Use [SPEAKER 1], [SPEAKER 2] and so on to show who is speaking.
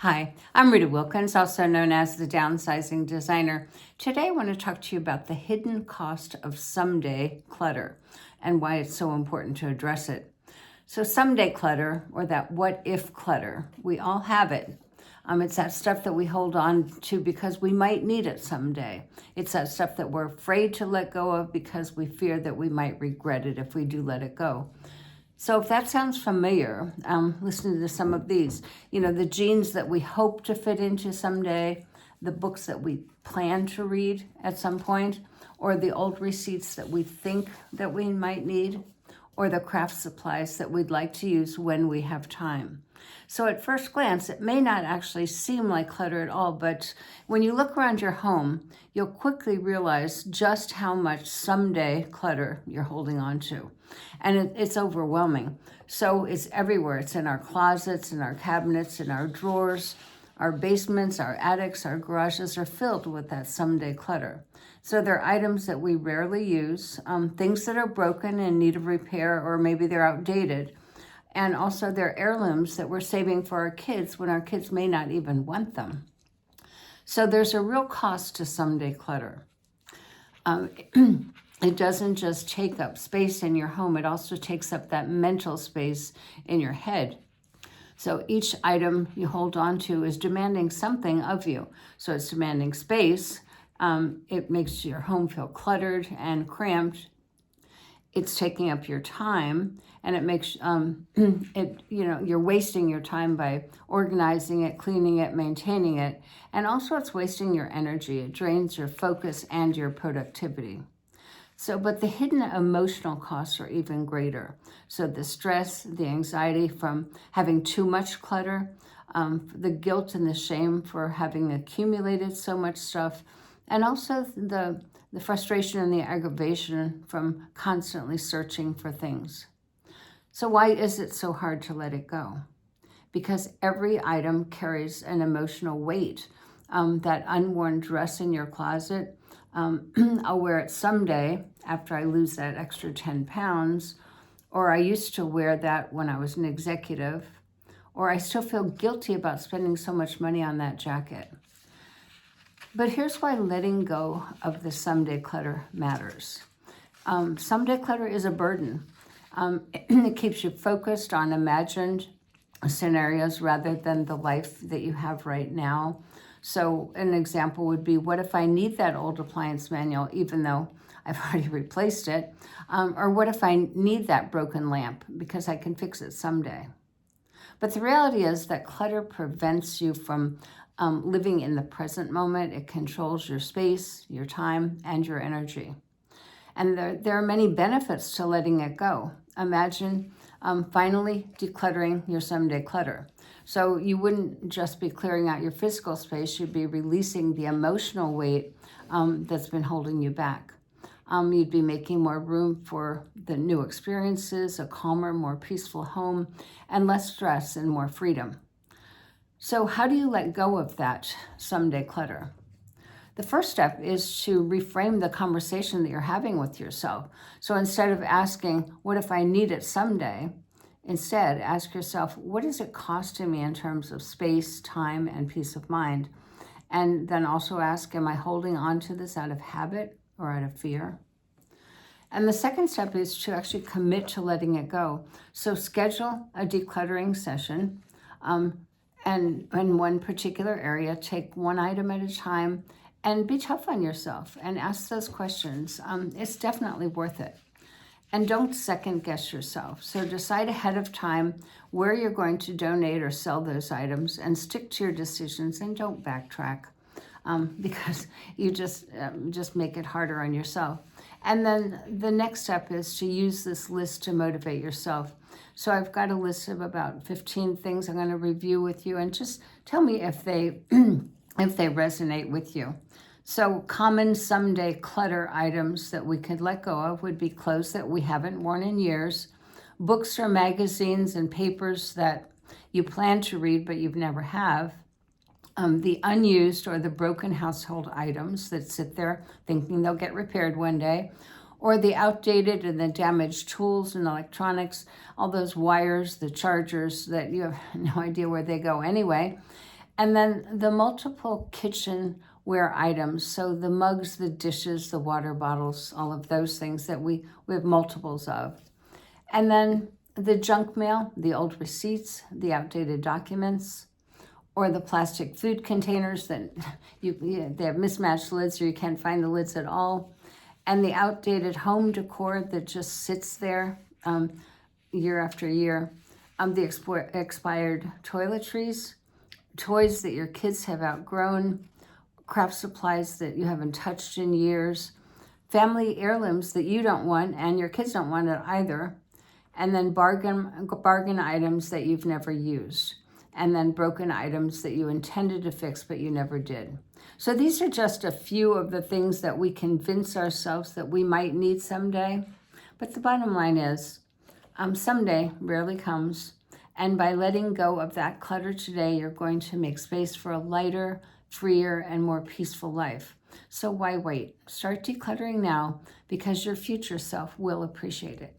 [SPEAKER 1] Hi, I'm Rita Wilkins, also known as the Downsizing Designer. Today I want to talk to you about the hidden cost of someday clutter and why it's so important to address it. So someday clutter, or that what if clutter, we all have it. It's that stuff that we hold on to because we might need it someday. It's that stuff that we're afraid to let go of because we fear that we might regret it if we do let it go. So if that sounds familiar, listen to some of these. The jeans that we hope to fit into someday, the books that we plan to read at some point, or the old receipts that we think that we might need, or the craft supplies that we'd like to use when we have time. So at first glance, it may not actually seem like clutter at all, but when you look around your home, you'll quickly realize just how much someday clutter you're holding on to. And it's overwhelming. So it's everywhere. It's in our closets, in our cabinets, in our drawers. Our basements, our attics, our garages are filled with that someday clutter. So they're items that we rarely use, things that are broken and need of repair, or maybe they're outdated. And also they're heirlooms that we're saving for our kids when our kids may not even want them. So there's a real cost to someday clutter. It doesn't just take up space in your home, it also takes up that mental space in your head. So each item you hold on to is demanding something of you. So it's demanding space. It makes your home feel cluttered and cramped. It's taking up your time, and it makes you're wasting your time by organizing it, cleaning it, maintaining it, and also it's wasting your energy. It drains your focus and your productivity. But the hidden emotional costs are even greater. So the stress, the anxiety from having too much clutter, the guilt and the shame for having accumulated so much stuff, and also the frustration and the aggravation from constantly searching for things. So why is it so hard to let it go? Because every item carries an emotional weight. That unworn dress in your closet, I'll wear it someday after I lose that extra 10 pounds, or I used to wear that when I was an executive, or I still feel guilty about spending so much money on that jacket. But here's why letting go of the someday clutter matters. Someday clutter is a burden. It keeps you focused on imagined scenarios rather than the life that you have right now. So an example would be, what if I need that old appliance manual even though I've already replaced it? Or what if I need that broken lamp because I can fix it someday? But the reality is that clutter prevents you from living in the present moment. It controls your space, your time, and your energy. And there are many benefits to letting it go. Imagine finally decluttering your someday clutter. So you wouldn't just be clearing out your physical space, you'd be releasing the emotional weight that's been holding you back. You'd be making more room for the new experiences, a calmer, more peaceful home, and less stress and more freedom. So how do you let go of that someday clutter? The first step is to reframe the conversation that you're having with yourself. So instead of asking, what if I need it someday? Instead, ask yourself, what is it costing me in terms of space, time, and peace of mind? And then also ask, am I holding on to this out of habit or out of fear? And the second step is to actually commit to letting it go. So schedule a decluttering session, and in one particular area, take one item at a time and be tough on yourself and ask those questions. It's definitely worth it. And don't second guess yourself. So decide ahead of time where you're going to donate or sell those items, and stick to your decisions and don't backtrack, because you just make it harder on yourself. And then the next step is to use this list to motivate yourself. So I've got a list of about 15 things I'm going to review with you, and just tell me if they if they resonate with you. So common someday clutter items that we could let go of would be clothes that we haven't worn in years, books or magazines and papers that you plan to read but you've never have, the unused or the broken household items that sit there thinking they'll get repaired one day, or the outdated and the damaged tools and electronics, all those wires, the chargers that you have no idea where they go anyway. And then the multiple kitchenware items, so the mugs, the dishes, the water bottles, all of those things that we have multiples of. And then the junk mail, the old receipts, the outdated documents, or the plastic food containers that they have mismatched lids or you can't find the lids at all, and the outdated home decor that just sits there year after year, the expired toiletries, toys that your kids have outgrown, craft supplies that you haven't touched in years, family heirlooms that you don't want and your kids don't want it either, and then bargain items that you've never used, and then broken items that you intended to fix but you never did. So these are just a few of the things that we convince ourselves that we might need someday. But the bottom line is, someday rarely comes. And by letting go of that clutter today, you're going to make space for a lighter, freer, and more peaceful life. So why wait? Start decluttering now, because your future self will appreciate it.